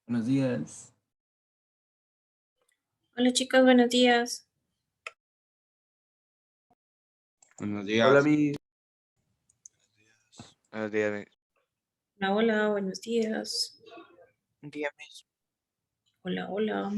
Buenos días. Hola chicos, buenos días. Buenos Hola, días. mi. Buenos días. Hola, hola, buenos días. Buen día, Miss. Hola, hola.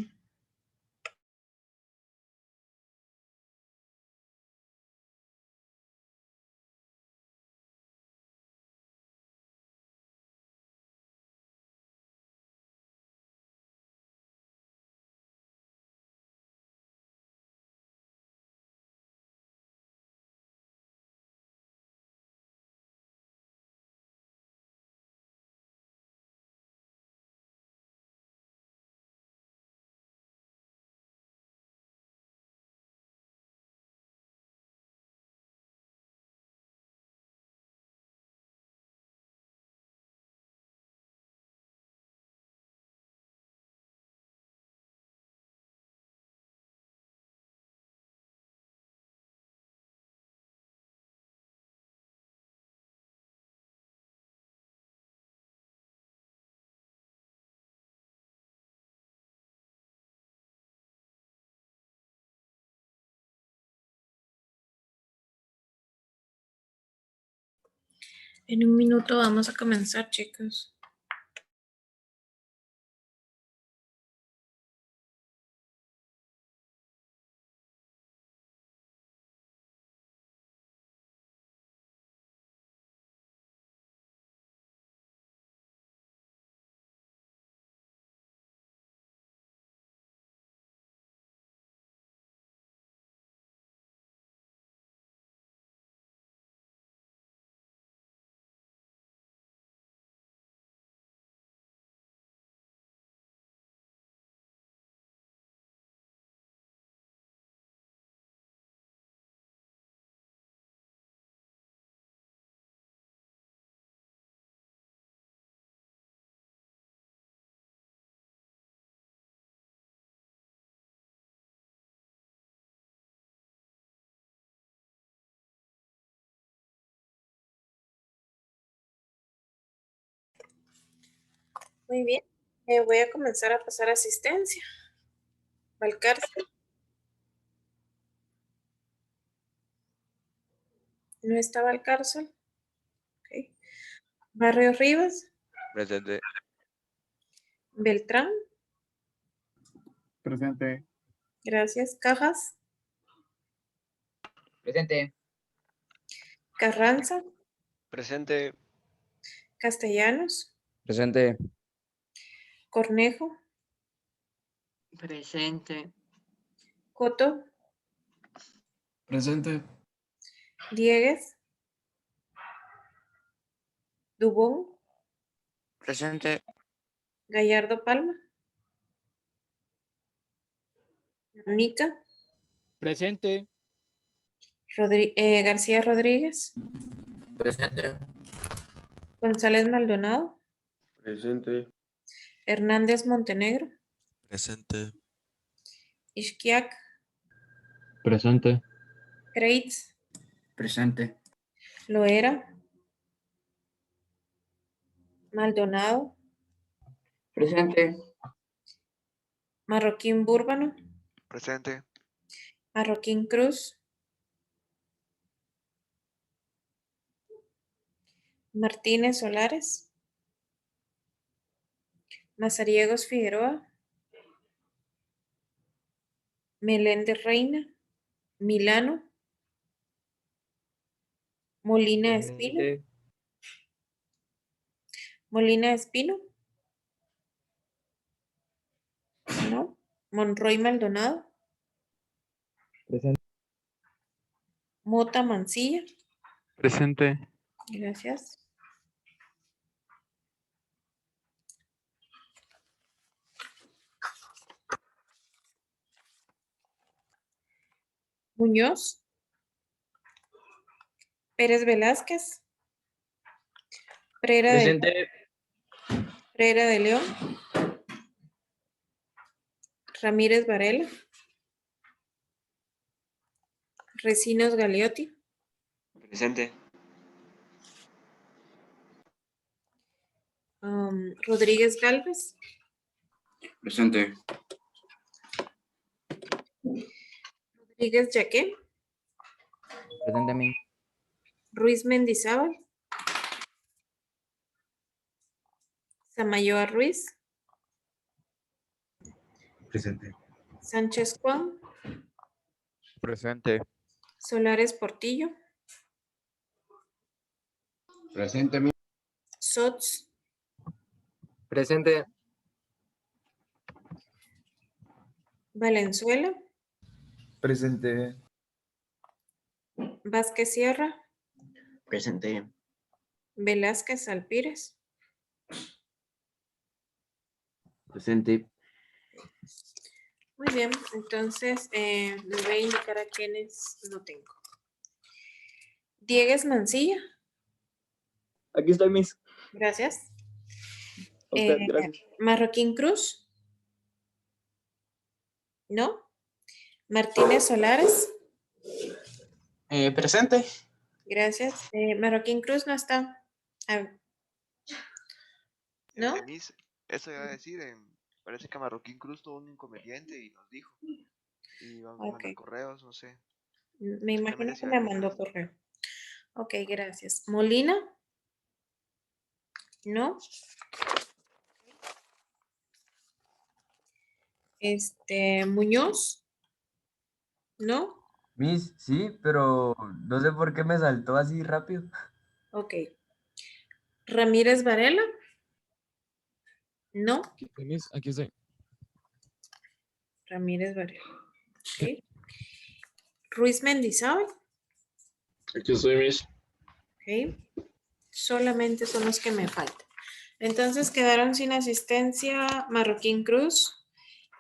En un minuto vamos a comenzar, chicos. Muy bien. Voy a comenzar a pasar asistencia. Valcárcel. ¿No está Valcárcel? Ok. Barrio Rivas. Presente. Beltrán. Presente. Gracias. Cajas. Presente. Carranza. Presente. Castellanos. Presente. Cornejo. Presente. Coto. Presente. Diegues. Dubón. Presente. Gallardo Palma. Nica. Presente. García Rodríguez. Presente. González Maldonado. Presente. Hernández Montenegro. Presente. Ishquiac. Presente. Kreitz. Presente. Loera. Maldonado. Presente. Marroquín Búrbano. Presente. Marroquín Cruz. Martínez Solares. Mazariegos Figueroa. Meléndez Reina. Milano. Molina Espino. Presente. Molina Espino. No. Monroy Maldonado. Presente. Mota Mancilla. Presente. Gracias. Muñoz. Pérez Velázquez. Presente. Prera de León. Ramírez Varela. Recinos Galeotti. Presente. Rodríguez Galvez. Presente. Rodríguez Yaqué, Presente, Miss. Ruiz Mendizábal, Samayoa Ruiz, Presente. Sánchez Juan, Presente. Solares Portillo, Presente. Sots, Presente. Valenzuela, Presente. Vázquez Sierra, Presente. Velázquez Alpírez. Presente. Muy bien, entonces les voy a indicar a quienes no tengo. Diegues Mancilla, Aquí estoy, Miss. gracias. A usted, gracias. Marroquín Cruz, ¿no? Martínez Solares, Presente. gracias. Marroquín Cruz no está. ¿No? Miss, eso iba a decir, parece que Marroquín Cruz tuvo un inconveniente y nos dijo. Y vamos a mandar Ok. correos, no sé. Me imagino Posiblemente que sea me algo mandó más. correo. Ok, gracias. Molina, ¿no? Muñoz, ¿no? Miss, sí, pero no sé por qué me saltó así rápido. Ok. Ramírez Varela, ¿no? Miss, aquí estoy. Ramírez Varela. Ok. Ruiz Mendizábal, Aquí estoy, Miss. ok. Solamente son los que me faltan. Entonces quedaron sin asistencia Marroquín Cruz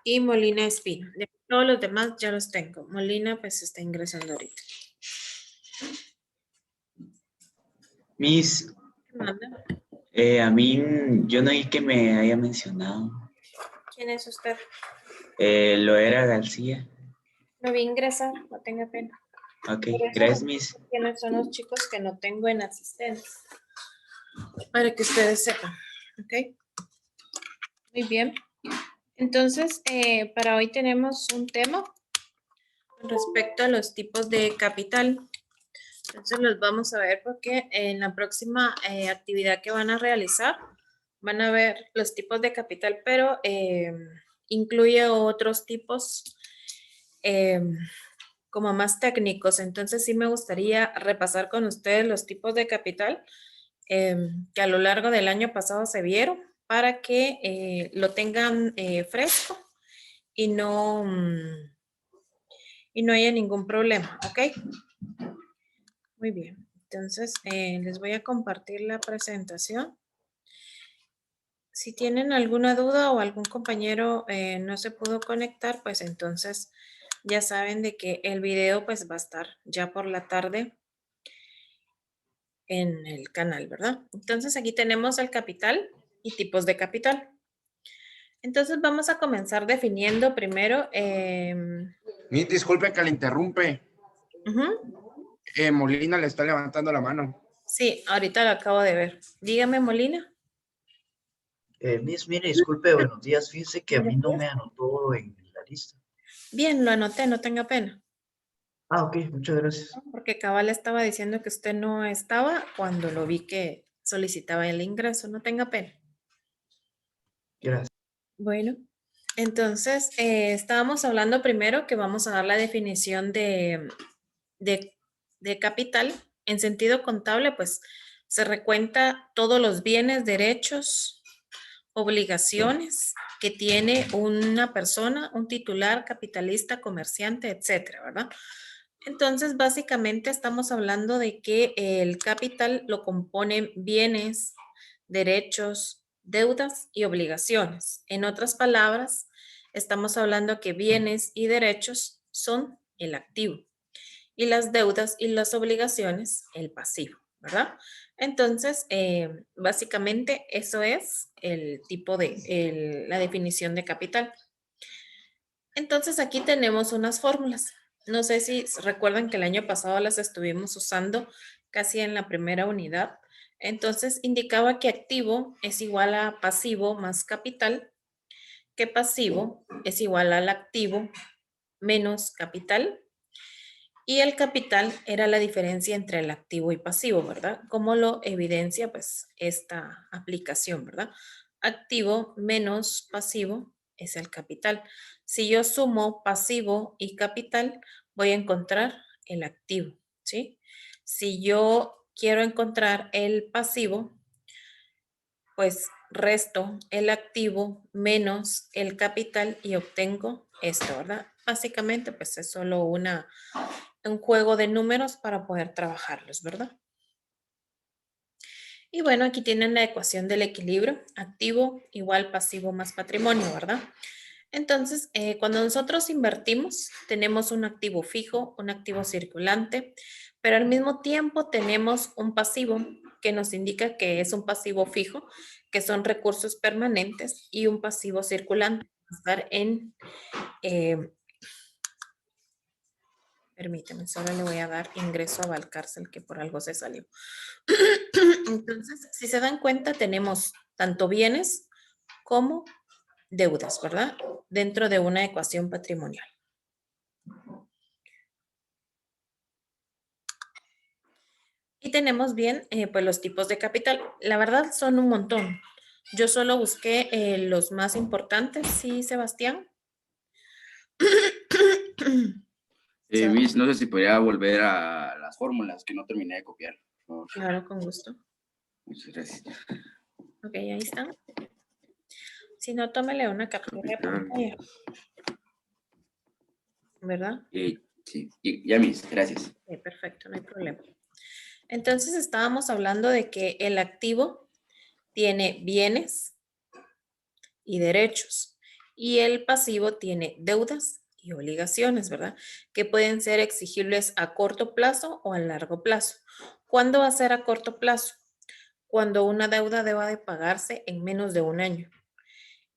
y Molina Espino. De todos los demás ya los tengo. Molina pues está ingresando ahorita. Miss, ¿Qué manda? a mí yo no hay que me haya mencionado. ¿Quién es usted? Lo era García. Lo vi ingresar, no tenga pena. Ok, Por eso gracias, Miss. ¿quiénes son los chicos que no tengo en asistencia? Para que ustedes sepan. ¿Ok? Muy bien. Entonces, para hoy tenemos un tema con respecto a los tipos de capital. Entonces los vamos a ver porque en la próxima actividad que van a realizar van a ver los tipos de capital, pero incluye otros tipos como más técnicos. Entonces sí me gustaría repasar con ustedes los tipos de capital que a lo largo del año pasado se vieron para que lo tengan fresco y no haya ningún problema, ¿ok? Muy bien, entonces les voy a compartir la presentación. Si tienen alguna duda o algún compañero no se pudo conectar, pues entonces ya saben de que el video pues va a estar ya por la tarde en el canal, ¿verdad? Entonces aquí tenemos el capital y tipos de capital. Entonces vamos a comenzar definiendo primero. Miss, disculpe que le interrumpe. Molina le está levantando la mano. Sí, ahorita lo acabo de ver. Dígame, Molina. Miss, mire, disculpe, buenos días. Fíjese que a mí no me anotó en la lista. Bien, lo anoté, no tenga pena. Ah, ok, muchas gracias. Porque cabal estaba diciendo que usted no estaba cuando lo vi que solicitaba el ingreso, no tenga pena. Gracias. Bueno, entonces estábamos hablando primero que vamos a dar la definición de capital. En sentido contable, pues se recuenta todos los bienes, derechos, obligaciones que tiene una persona, un titular, capitalista, comerciante, etcétera, ¿verdad? Entonces, básicamente estamos hablando de que el capital lo componen bienes, derechos, deudas y obligaciones. En otras palabras, estamos hablando que bienes y derechos son el activo y las deudas y las obligaciones el pasivo, ¿verdad? Entonces, básicamente eso es el tipo de, la definición de capital. Entonces, aquí tenemos unas fórmulas. No sé si recuerdan que el año pasado las estuvimos usando casi en la primera unidad. Entonces, indicaba que activo es igual a pasivo más capital que pasivo es igual al activo menos capital. Y el capital era la diferencia entre el activo y pasivo, ¿verdad? Como lo evidencia pues esta aplicación, ¿verdad? Activo menos pasivo es el capital. Si yo sumo pasivo y capital, voy a encontrar el activo, ¿sí? Si yo quiero encontrar el pasivo, pues resto el activo menos el capital y obtengo esto, ¿verdad? Básicamente, pues es solo un juego de números para poder trabajarlos, ¿verdad? Y bueno, aquí tienen la ecuación del equilibrio, activo igual pasivo más patrimonio, ¿verdad? Entonces, cuando nosotros invertimos, tenemos un activo fijo, un activo circulante, pero al mismo tiempo tenemos un pasivo que nos indica que es un pasivo fijo, que son recursos permanentes, y un pasivo circulante, estar en... permíteme, solo le voy a dar ingreso a Valcárcel, que por algo se salió. Entonces, si se dan cuenta, tenemos tanto bienes como deudas, ¿verdad? Dentro de una ecuación patrimonial. Y tenemos bien, pues los tipos de capital. La verdad son un montón. Yo solo busqué los más importantes, ¿sí, Sebastián? Miss, no sé si podría volver a las fórmulas que no terminé de copiar. Por favor. Claro, con gusto. Muchas gracias. Ok, ahí están. Si no, tómele una captura de pantalla. ¿Verdad? Sí, ya, Miss, gracias. Perfecto, no hay problema. Entonces estábamos hablando de que el activo tiene bienes y derechos y el pasivo tiene deudas y obligaciones, ¿verdad? Que pueden ser exigibles a corto plazo o a largo plazo. ¿Cuándo va a ser a corto plazo? Cuando una deuda deba de pagarse en menos de un año.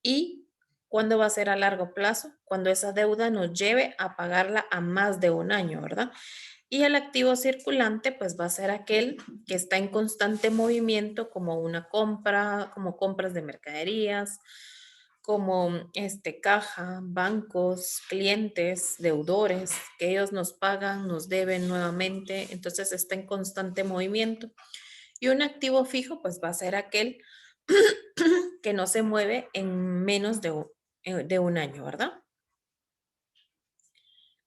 ¿Y cuándo va a ser a largo plazo? Cuando esa deuda nos lleve a pagarla a más de un año, ¿verdad? Y el activo circulante, pues va a ser aquel que está en constante movimiento, como una compra, como compras de mercaderías, como caja, bancos, clientes, deudores, que ellos nos pagan, nos deben nuevamente, entonces está en constante movimiento. Y un activo fijo, pues va a ser aquel que no se mueve en menos de un año, ¿verdad?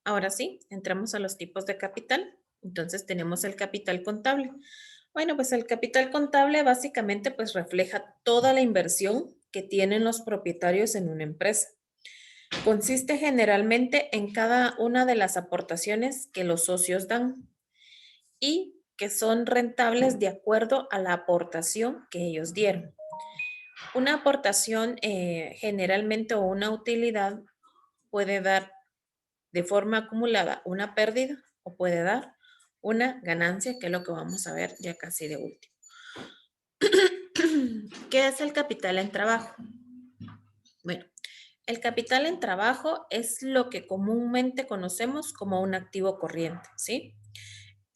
Ahora sí, entramos a los tipos de capital. Entonces tenemos el capital contable. Bueno, pues el capital contable básicamente pues refleja toda la inversión que tienen los propietarios en una empresa. Consiste generalmente en cada una de las aportaciones que los socios dan y que son rentables de acuerdo a la aportación que ellos dieron. Una aportación generalmente o una utilidad puede dar de forma acumulada una pérdida o puede dar una ganancia, que es lo que vamos a ver ya casi de último. ¿Qué es el capital en trabajo? Bueno, el capital en trabajo es lo que comúnmente conocemos como un activo corriente, ¿sí?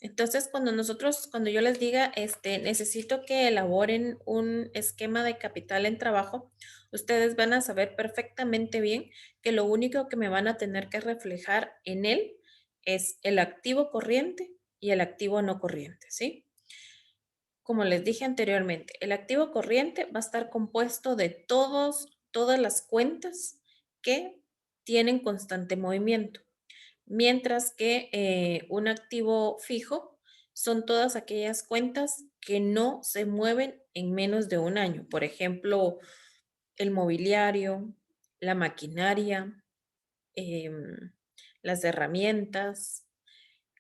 Entonces, cuando yo les diga, necesito que elaboren un esquema de capital en trabajo, ustedes van a saber perfectamente bien que lo único que me van a tener que reflejar en él es el activo corriente y el activo no corriente, ¿sí? Como les dije anteriormente, el activo corriente va a estar compuesto de todas las cuentas que tienen constante movimiento. Mientras que un activo fijo son todas aquellas cuentas que no se mueven en menos de un año. Por ejemplo, el mobiliario, la maquinaria, las herramientas,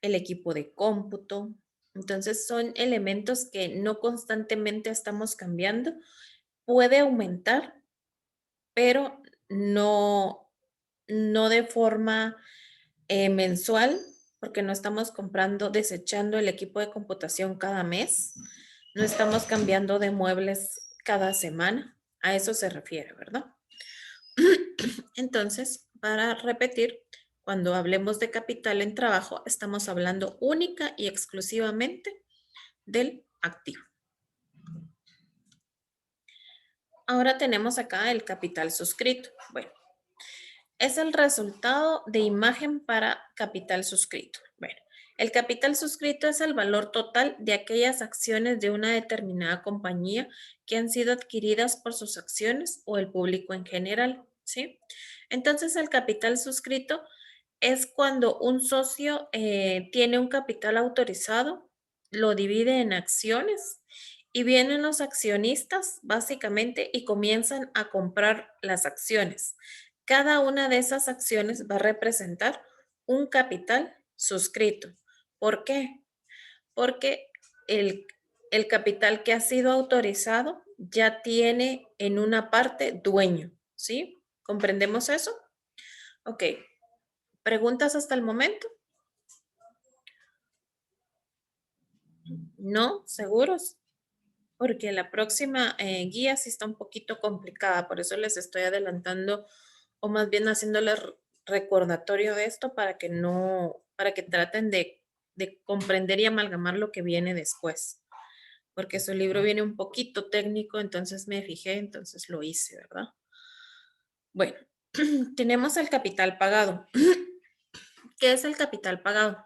el equipo de cómputo. Entonces son elementos que no constantemente estamos cambiando. Puede aumentar, pero no de forma mensual, porque no estamos desechando el equipo de computación cada mes, no estamos cambiando de muebles cada semana, a eso se refiere, ¿verdad? Entonces, para repetir, cuando hablemos de capital en trabajo, estamos hablando única y exclusivamente del activo. ahora tenemos acá el capital suscrito. Bueno, es el resultado de imagen para capital suscrito. Bueno, el capital suscrito es el valor total de aquellas acciones de una determinada compañía que han sido adquiridas por sus acciones o el público en general, ¿sí? Entonces, el capital suscrito es cuando un socio tiene un capital autorizado, lo divide en acciones y vienen los accionistas básicamente y comienzan a comprar las acciones. Cada una de esas acciones va a representar un capital suscrito. ¿Por qué? Porque el capital que ha sido autorizado ya tiene en una parte dueño, ¿sí? ¿Comprendemos eso? Ok. ¿Preguntas hasta el momento? ¿No? ¿Seguros? Porque la próxima guía sí está un poquito complicada, por eso les estoy adelantando o más bien haciéndoles recordatorio de esto para que no, para que traten de comprender y amalgamar lo que viene después. Porque su libro viene un poquito técnico, entonces me fijé, entonces lo hice, ¿verdad? Bueno, tenemos el capital pagado. ¿Qué es el capital pagado?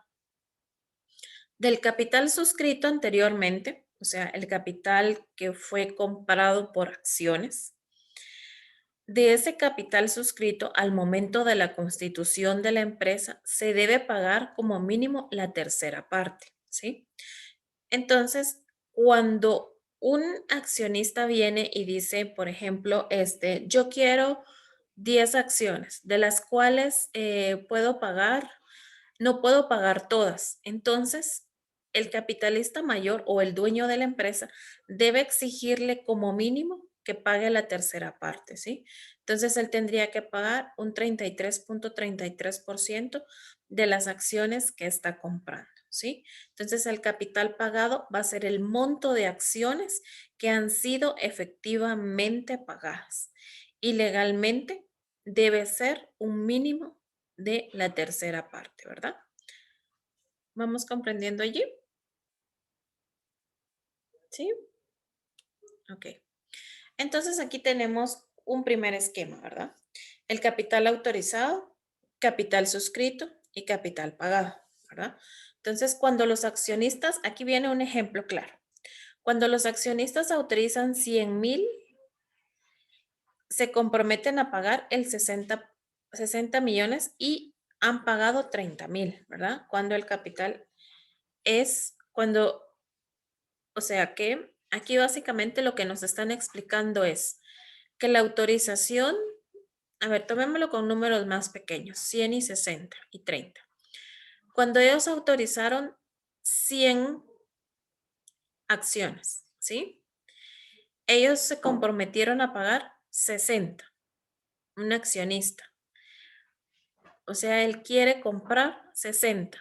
Del capital suscrito anteriormente, o sea, el capital que fue comprado por acciones, de ese capital suscrito al momento de la constitución de la empresa se debe pagar como mínimo la tercera parte, ¿sí? Entonces, cuando un accionista viene y dice, por ejemplo, yo quiero 10 acciones, de las cuales puedo pagar, no puedo pagar todas. Entonces, el capitalista mayor o el dueño de la empresa debe exigirle como mínimo que pague la tercera parte, ¿sí? Entonces, él tendría que pagar un 33.33% de las acciones que está comprando, ¿sí? Entonces, el capital pagado va a ser el monto de acciones que han sido efectivamente pagadas. Y legalmente debe ser un mínimo de la tercera parte, ¿verdad? ¿Vamos comprendiendo allí? ¿Sí? Ok. Entonces aquí tenemos un primer esquema, ¿verdad? El capital autorizado, capital suscrito y capital pagado, ¿verdad? Entonces, cuando los accionistas, aquí viene un ejemplo claro. Cuando los accionistas autorizan 100,000, se comprometen a pagar el 60 millones y han pagado 30,000, ¿verdad? Cuando el capital o sea que aquí básicamente lo que nos están explicando es que la autorización, a ver, tomémoslo con números más pequeños, 100 y 60 y 30. Cuando ellos autorizaron 100 acciones, ¿sí? Ellos se comprometieron a pagar 60, un accionista. O sea, él quiere comprar 60,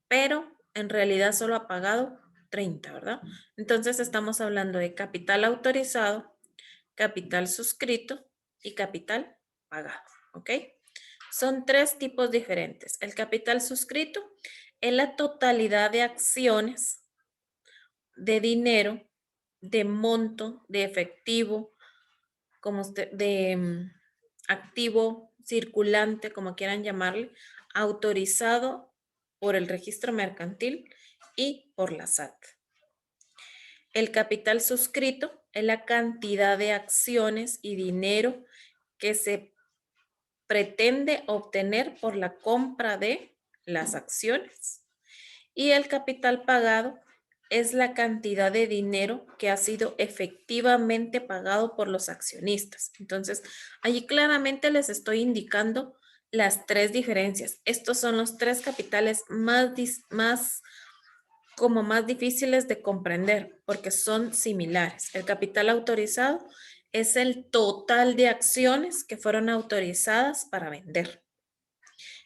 pero en realidad solo ha pagado 30, ¿verdad? Entonces estamos hablando de capital autorizado, capital suscrito y capital pagado, ¿ok? Son 3 tipos diferentes. El capital suscrito es la totalidad de acciones, de dinero, de monto, de efectivo, de activo circulante, como quieran llamarle, autorizado por el registro mercantil y por la SAT. El capital suscrito es la cantidad de acciones y dinero que se pretende obtener por la compra de las acciones. Y el capital pagado es la cantidad de dinero que ha sido efectivamente pagado por los accionistas. Entonces, allí claramente les estoy indicando las 3 diferencias. Estos son los 3 capitales más difíciles de comprender porque son similares. El capital autorizado es el total de acciones que fueron autorizadas para vender.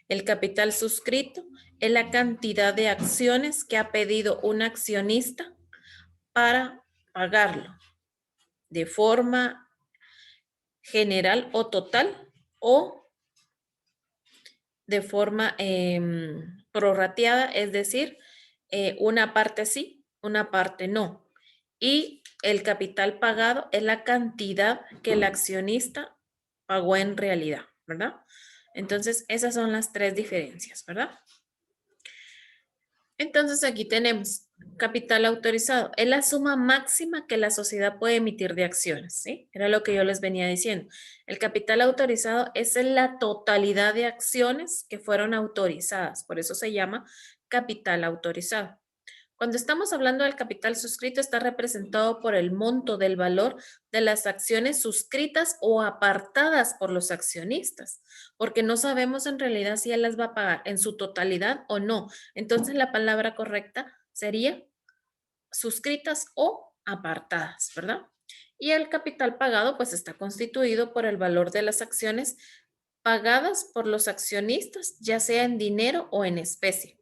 El capital suscrito es la cantidad de acciones que ha pedido un accionista para pagarlo de forma general o total o de forma prorrateada, es decir, una parte sí, una parte no. Y el capital pagado es la cantidad que el accionista pagó en realidad, ¿verdad? Entonces, esas son las tres diferencias, ¿verdad? Entonces, aquí tenemos capital autorizado. Es la suma máxima que la sociedad puede emitir de acciones, ¿sí? Era lo que yo les venía diciendo. El capital autorizado es la totalidad de acciones que fueron autorizadas. Por eso se llama capital autorizado. Cuando estamos hablando del capital suscrito, está representado por el monto del valor de las acciones suscritas o apartadas por los accionistas, porque no sabemos en realidad si él las va a pagar en su totalidad o no. Entonces, la palabra correcta sería suscritas o apartadas, ¿verdad? Y el capital pagado, pues, está constituido por el valor de las acciones pagadas por los accionistas, ya sea en dinero o en especie.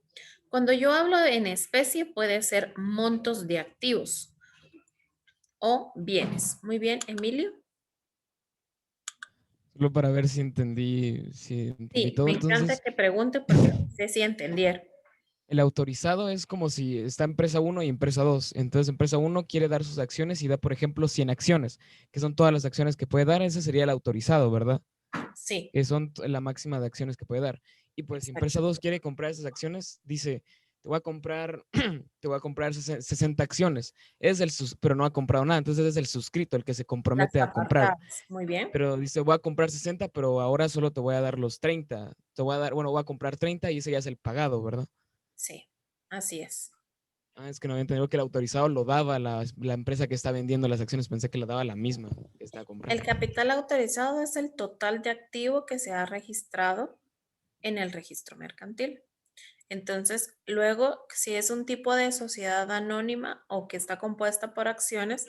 Cuando yo hablo de en especie, puede ser montos de activos o bienes. Muy bien, Emilio. Solo para ver si entendí Sí, todo. me encanta Entonces, que pregunte porque sé si entendieron. el autorizado es como si está empresa 1 y empresa 2. Entonces, empresa 1 quiere dar sus acciones y da, por ejemplo, 100 acciones, que son todas las acciones que puede dar. Ese sería el autorizado, ¿verdad? Sí. Que son la máxima de acciones que puede dar. Y pues si empresa 2 quiere comprar esas acciones, dice, te voy a comprar, te voy a comprar 60 acciones. Pero no ha comprado nada. Entonces es el suscrito, el que se compromete a comprar. Muy bien. Pero dice, voy a comprar 60, pero ahora solo te voy a dar los 30. Voy a comprar 30 y ese ya es el pagado, ¿verdad? Sí, así es. Es que no había entendido que el autorizado lo daba la empresa que está vendiendo las acciones. Pensé que la daba la misma que está comprando. El capital autorizado es el total de activo que se ha registrado en el registro mercantil. Entonces, luego, si es un tipo de sociedad anónima o que está compuesta por acciones,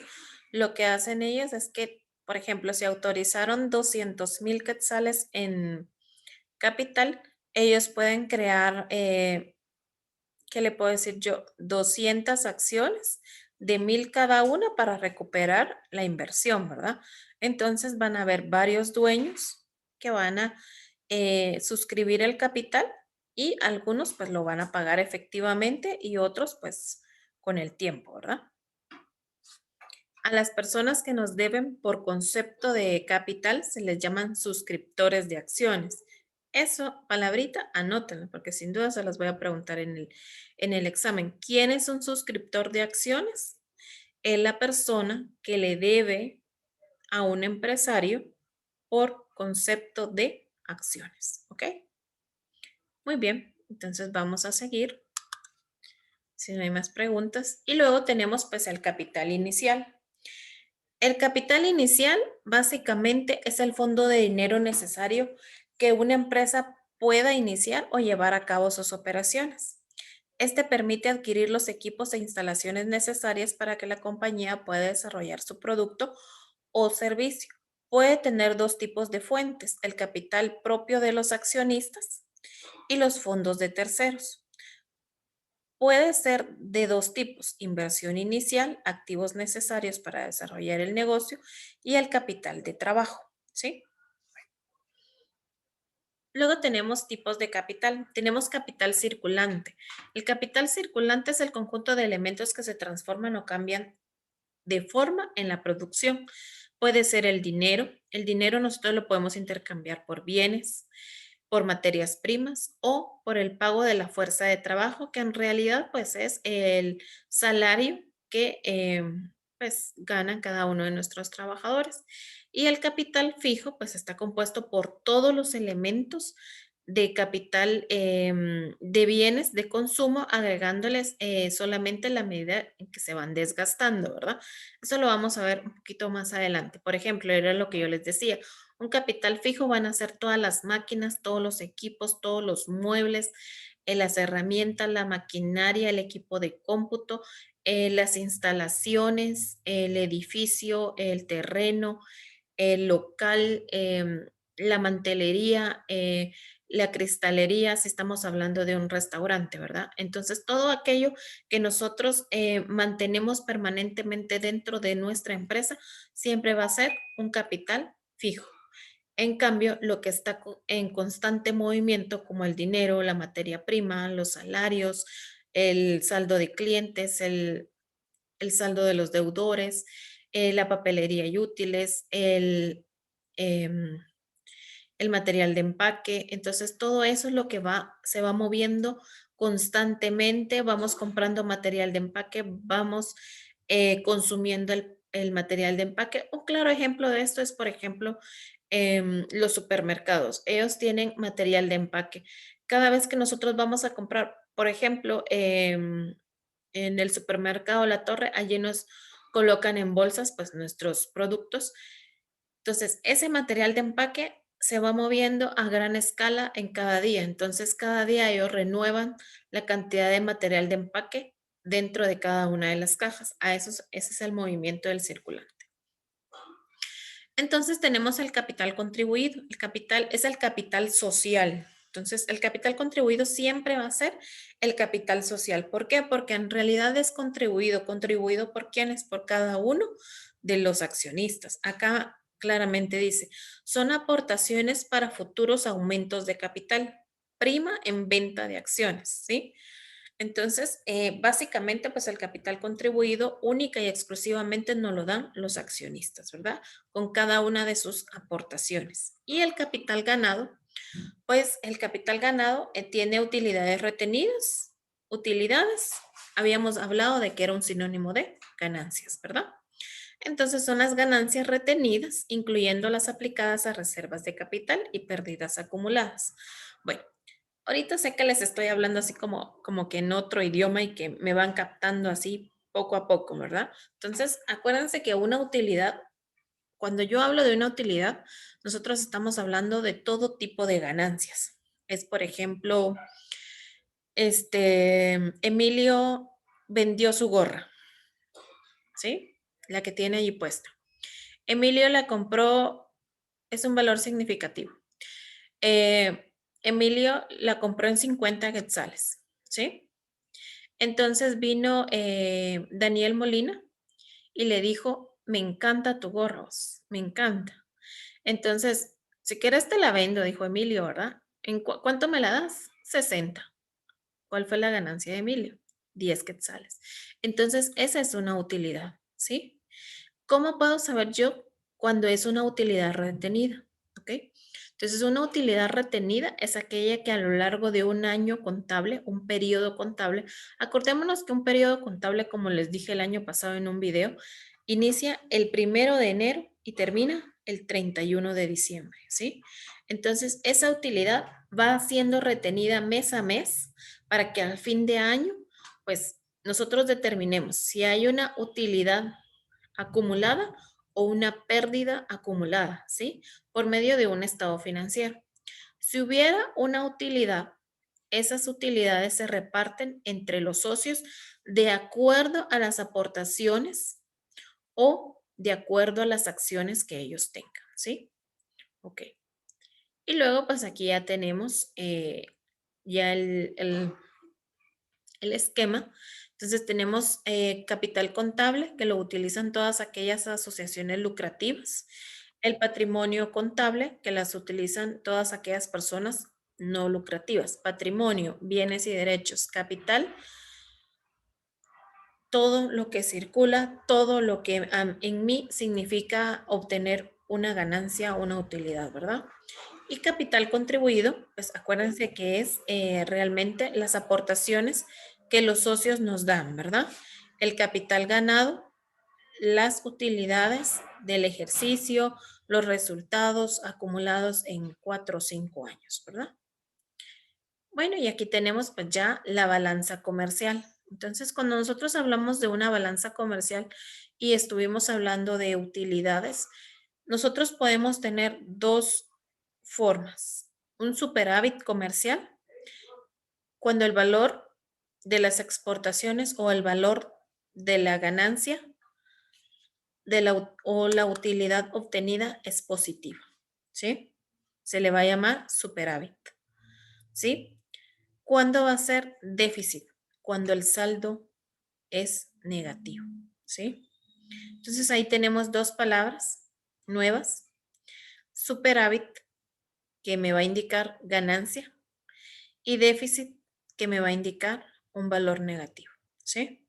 lo que hacen ellos es que, por ejemplo, si autorizaron 200,000 quetzales en capital, ellos pueden crear, ¿qué le puedo decir yo? 200 acciones de 1,000 cada una para recuperar la inversión, ¿verdad? Entonces van a haber varios dueños que van a suscribir el capital y algunos pues lo van a pagar efectivamente y otros pues con el tiempo, ¿verdad? A las personas que nos deben por concepto de capital se les llaman suscriptores de acciones. Eso, palabrita, anótenlo, porque sin duda se las voy a preguntar en el examen. ¿Quién es un suscriptor de acciones? Es la persona que le debe a un empresario por concepto de acciones, ¿ok? Muy bien, entonces vamos a seguir. Si no hay más preguntas. Y luego tenemos pues el capital inicial. El capital inicial básicamente es el fondo de dinero necesario que una empresa pueda iniciar o llevar a cabo sus operaciones. Este permite adquirir los equipos e instalaciones necesarias para que la compañía pueda desarrollar su producto o servicio. Puede tener dos tipos de fuentes, el capital propio de los accionistas y los fondos de terceros. Puede ser de dos tipos, inversión inicial, activos necesarios para desarrollar el negocio y el capital de trabajo, ¿sí? Luego tenemos tipos de capital. Tenemos capital circulante. El capital circulante es el conjunto de elementos que se transforman o cambian de forma en la producción. Puede ser el dinero. El dinero nosotros lo podemos intercambiar por bienes, por materias primas o por el pago de la fuerza de trabajo, que en realidad pues es el salario que pues ganan cada uno de nuestros trabajadores. Y el capital fijo pues está compuesto por todos los elementos de capital de bienes de consumo, agregándoles solamente la medida en que se van desgastando, ¿verdad? Eso lo vamos a ver un poquito más adelante. Por ejemplo, era lo que yo les decía. Un capital fijo van a ser todas las máquinas, todos los equipos, todos los muebles, las herramientas, la maquinaria, el equipo de cómputo, las instalaciones, el edificio, el terreno, el local, la mantelería, la cristalería, si estamos hablando de un restaurante, ¿verdad? Entonces, todo aquello que nosotros mantenemos permanentemente dentro de nuestra empresa siempre va a ser un capital fijo. En cambio, lo que está en constante movimiento, como el dinero, la materia prima, los salarios, el saldo de clientes, el saldo de los deudores, la papelería y útiles, el material de empaque. Entonces, todo eso es lo que se va moviendo constantemente. Vamos comprando material de empaque, vamos consumiendo el material de empaque. Un claro ejemplo de esto es, por ejemplo, los supermercados. Ellos tienen material de empaque. Cada vez que nosotros vamos a comprar, por ejemplo, en el supermercado La Torre, allí nos colocan en bolsas pues nuestros productos. Entonces, ese material de empaque se va moviendo a gran escala en cada día. Entonces, cada día ellos renuevan la cantidad de material de empaque dentro de cada una de las cajas. Ese es el movimiento del circulante. Entonces, tenemos el capital contribuido. El capital es el capital social. Entonces, el capital contribuido siempre va a ser el capital social. ¿Por qué? Porque en realidad es contribuido. ¿Contribuido por quiénes? Por cada uno de los accionistas. Acá claramente dice, son aportaciones para futuros aumentos de capital, prima en venta de acciones, ¿sí? Entonces, básicamente, pues el capital contribuido única y exclusivamente nos lo dan los accionistas, ¿verdad? Con cada una de sus aportaciones. Y el capital ganado, pues el capital ganado tiene utilidades retenidas. Utilidades, habíamos hablado de que era un sinónimo de ganancias, ¿verdad? Entonces son las ganancias retenidas, incluyendo las aplicadas a reservas de capital y pérdidas acumuladas. Bueno, ahorita sé que les estoy hablando así como que en otro idioma y que me van captando así poco a poco, ¿verdad? Entonces, acuérdense que una utilidad, cuando yo hablo de una utilidad, nosotros estamos hablando de todo tipo de ganancias. Es, por ejemplo, Emilio vendió su gorra, ¿sí? La que tiene allí puesta. Emilio la compró, es un valor significativo. Emilio la compró en 50 quetzales, ¿sí? Entonces vino Daniel Molina y le dijo, me encanta tu gorro, me encanta. Entonces, si quieres te la vendo, dijo Emilio, ¿verdad? ¿Cuánto me la das? 60. ¿Cuál fue la ganancia de Emilio? 10 quetzales. Entonces, esa es una utilidad, ¿sí? ¿Cómo puedo saber yo cuando es una utilidad retenida? ¿Ok? Entonces, una utilidad retenida es aquella que a lo largo de un año contable, un periodo contable, acordémonos que un periodo contable, como les dije el año pasado en un video, inicia el 1 de enero y termina el 31 de diciembre, ¿sí? Entonces, esa utilidad va siendo retenida mes a mes para que al fin de año, pues, nosotros determinemos si hay una utilidad acumulada o una pérdida acumulada, ¿sí? Por medio de un estado financiero. Si hubiera una utilidad, esas utilidades se reparten entre los socios de acuerdo a las aportaciones o de acuerdo a las acciones que ellos tengan, ¿sí? Ok. Y luego, pues aquí ya tenemos ya el esquema. Entonces tenemos capital contable, que lo utilizan todas aquellas asociaciones lucrativas. El patrimonio contable, que las utilizan todas aquellas personas no lucrativas. Patrimonio, bienes y derechos. Capital, todo lo que circula, todo lo que en mí significa obtener una ganancia, una utilidad, ¿verdad? Y capital contribuido, pues acuérdense que es realmente las aportaciones que los socios nos dan, ¿verdad? El capital ganado, las utilidades del ejercicio, los resultados acumulados en 4 o 5 años, ¿verdad? Bueno, y aquí tenemos pues ya la balanza comercial. Entonces, cuando nosotros hablamos de una balanza comercial y estuvimos hablando de utilidades, nosotros podemos tener dos formas. Un superávit comercial, cuando el valor de las exportaciones o el valor de la ganancia o la utilidad obtenida es positiva, ¿sí? Se le va a llamar superávit, ¿sí? ¿Cuándo va a ser déficit? Cuando el saldo es negativo, ¿sí? Entonces ahí tenemos dos palabras nuevas. Superávit, que me va a indicar ganancia, y déficit, que me va a indicar un valor negativo, ¿sí?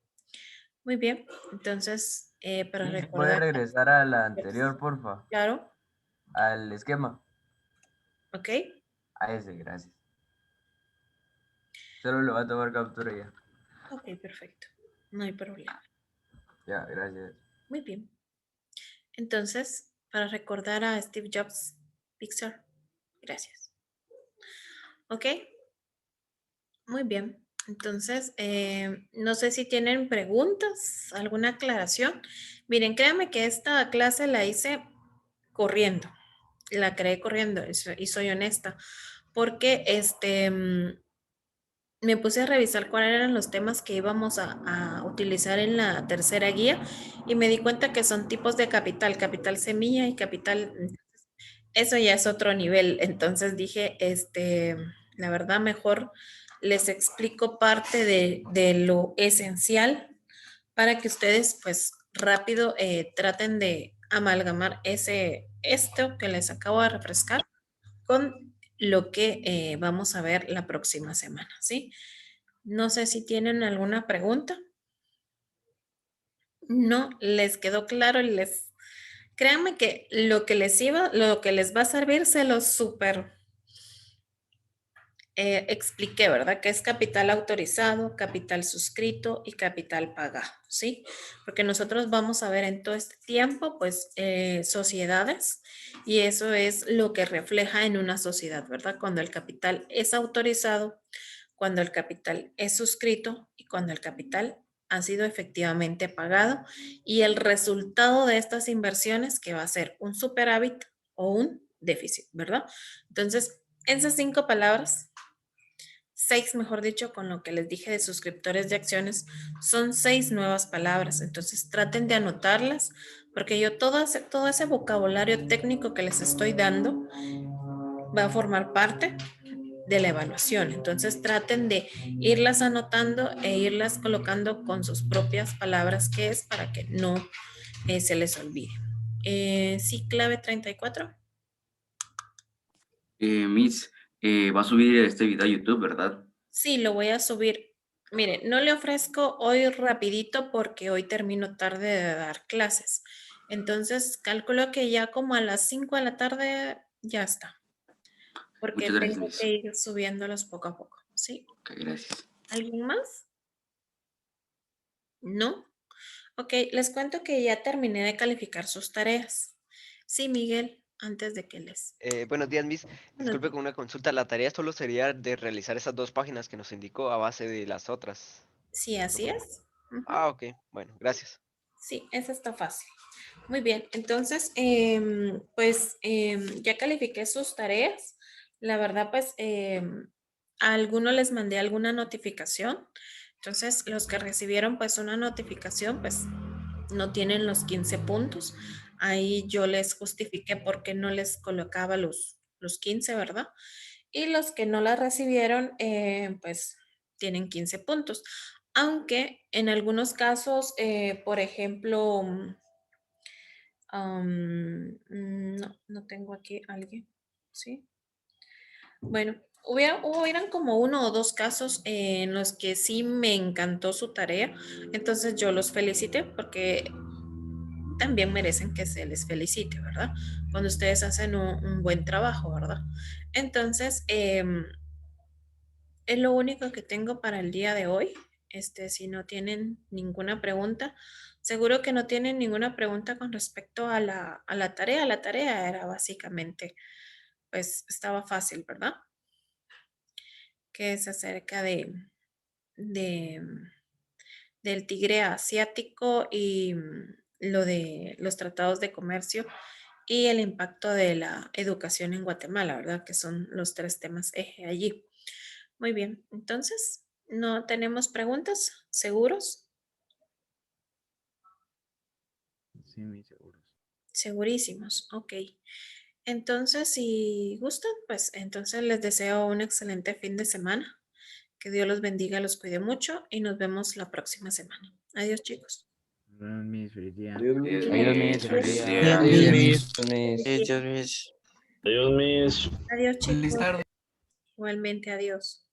Muy bien. Entonces, para ¿Puede recordar. regresar a la anterior, porfa? Claro. Al esquema. Ok. A ese, gracias. Solo le va a tomar captura ya. Ok, perfecto. No hay problema. Ya, gracias. Muy bien. Entonces, para recordar a Steve Jobs, Pixar. Gracias. Ok. Muy bien. Entonces, no sé si tienen preguntas, alguna aclaración. Miren, créanme que esta clase la hice corriendo. La creé corriendo y soy honesta. Porque me puse a revisar cuáles eran los temas que íbamos a utilizar en la tercera guía y me di cuenta que son tipos de capital, capital semilla y capital. Eso ya es otro nivel. Entonces dije, la verdad, mejor les explico parte de lo esencial para que ustedes, pues, rápido traten de amalgamar esto que les acabo de refrescar con lo que vamos a ver la próxima semana, ¿sí? No sé si tienen alguna pregunta. No, les quedó claro y créanme que lo que les va a servir se los súper expliqué, ¿verdad? Que es capital autorizado, capital suscrito y capital pagado, ¿sí? Porque nosotros vamos a ver en todo este tiempo, pues, sociedades y eso es lo que refleja en una sociedad, ¿verdad? Cuando el capital es autorizado, cuando el capital es suscrito y cuando el capital ha sido efectivamente pagado y el resultado de estas inversiones que va a ser un superávit o un déficit, ¿verdad? Entonces, esas 5 palabras, 6, mejor dicho, con lo que les dije de suscriptores de acciones, son 6 nuevas palabras. Entonces traten de anotarlas, porque yo todo ese vocabulario técnico que les estoy dando va a formar parte de la evaluación. Entonces traten de irlas anotando e irlas colocando con sus propias palabras, que es para que no se les olvide. Sí, clave 34. Miss, va a subir este video a YouTube, ¿verdad? Sí, lo voy a subir. Mire, no le ofrezco hoy rapidito porque hoy termino tarde de dar clases. Entonces, calculo que ya como a las 5 de la tarde ya está. Porque Muchas gracias, tengo Miss. que ir subiéndolos poco a poco, ¿sí? Ok, gracias. ¿Alguien más? ¿No? Ok, les cuento que ya terminé de calificar sus tareas. Sí, Miguel, antes de que les... Buenos días, Miss. Disculpe Buenos con una consulta. La tarea solo sería de realizar esas 2 páginas que nos indicó a base de las otras. Sí, así es. Ujú. Ah, ok. Bueno, gracias. Sí, eso está fácil. Muy bien, entonces, pues ya califiqué sus tareas. La verdad, pues a algunos les mandé alguna notificación. Entonces, los que recibieron pues una notificación, pues no tienen los 15 puntos. Ahí yo les justifiqué por qué no les colocaba los 15, ¿verdad? Y los que no la recibieron, pues tienen 15 puntos. Aunque en algunos casos, por ejemplo, no tengo aquí a alguien, ¿sí? Bueno, hubieran como 1 o 2 casos en los que sí me encantó su tarea, entonces yo los felicité porque también merecen que se les felicite, ¿verdad? Cuando ustedes hacen un buen trabajo, ¿verdad? Entonces, es lo único que tengo para el día de hoy. Si no tienen ninguna pregunta, seguro que no tienen ninguna pregunta con respecto a la tarea. La tarea era básicamente, pues estaba fácil, ¿verdad? Que es acerca de, del tigre asiático y lo de los tratados de comercio y el impacto de la educación en Guatemala, ¿verdad? Que son los 3 temas eje allí. Muy bien, entonces, ¿no tenemos preguntas? ¿Seguros? Sí, mis seguros. Segurísimos, ok. Entonces, si gustan, pues entonces les deseo un excelente fin de semana. Que Dios los bendiga, los cuide mucho y nos vemos la próxima semana. Adiós, chicos. Bueno, mis feliz día. Adiós, Miss. Adiós, Miss. Feliz Feliz día. día. Miss. Miss. Adiós, Miss. Adiós, Feliz chicos. tarde. Igualmente, adiós.